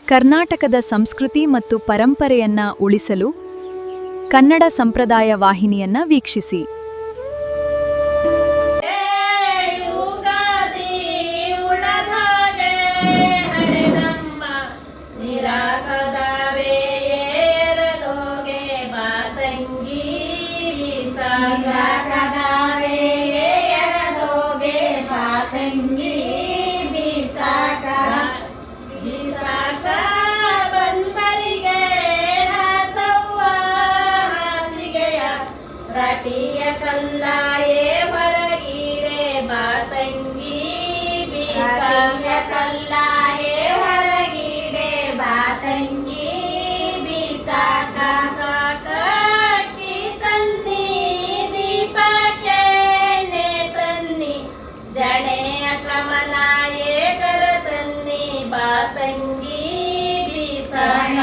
ಕರ್ನಾಟಕದ ಸಂಸ್ಕೃತಿ ಮತ್ತು ಪರಂಪರೆಯನ್ನ ಉಳಿಸಲು ಕನ್ನಡ ಸಂಪ್ರದಾಯ ವಾಹಿನಿಯನ್ನ ವೀಕ್ಷಿಸಿ. ಕಲ್ಲಾಯೇ ಹೊರಗೀಡೆ ಬಾತಂಗಿ ಬೀಸಾಕ ಕಲ್ಲಾಯೇ ಹೊರಗೀಡೆ ಬಾತಂಗಿ ಬೀಸಾಕ ಸಾಕಿ ತನ್ನಿ ದೀಪಕ್ಕೆ ಎಣ್ಣೆ ತನ್ನಿ ಜಡೆಯ ಕಮಲಾಯೇ ಕರ ತನ್ನಿ ಬಾತಂಗಿ ಬೀಸಾಕ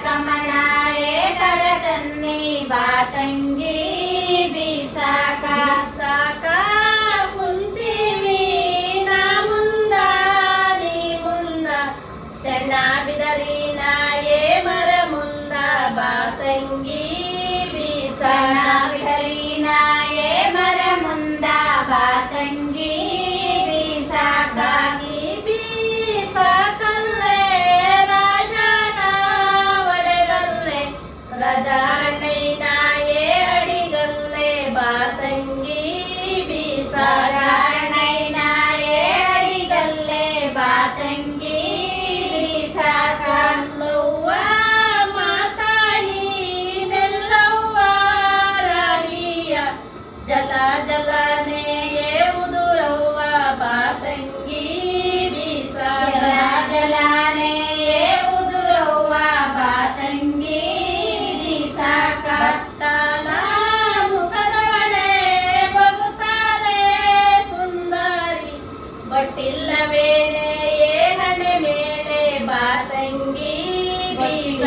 ಕಮಲಾಯೇ ಕರ ತನ್ನಿ ಬಾತಂಗಿ ಸಾಕ ಸಾಕ ಕುಂತೀವಿ ನಾ ಮುಂದ ನೀ ಮುಂದ ಸಣ್ಣ ಬಿದರಿನ ಮರ ಮುಂದ ಬಾತಂಗಿ ಬೀಸಣ ಬಿದರಿನ ಮರ ಮುಂದ ಬಾತಂಗಿ ಬೀಸಾಕಾಗಿ ಬೀಸಾಕಲ್ಲೇ ರಾಜನ ಒಡೆಗಲ್ಲೇ ರಜಾಣ್ಣಯ್ಯನ ಬಾತಂಗಿ ಬೀಸಾಗಣ್ಣಯ್ಯನಾಯೇ ಅಡಿಗಲ್ಲೇ ಬಾತಂಗಿ ಬೀಸಾಕ ಲವ್ವ ಮಾತಾಯಿ ಮೆಲ್ಲವ್ವ ರಾಗಿಯ ಜಲ ಜಲನೆಯೇ ಉದುರವ್ವ ಬಾತಂಗಿ ಬೀಸಾಗ ಜಲನೆಯೇ ಉದುರವ್ವ ಬಾತಂಗಿ ಬೀಸಾಕ ಬಟ್ಟಿಲ್ಲವೇನೆ ಹಣೆ ಮೇಲೆ ಬಾತಂಗಿ ಬೀಸ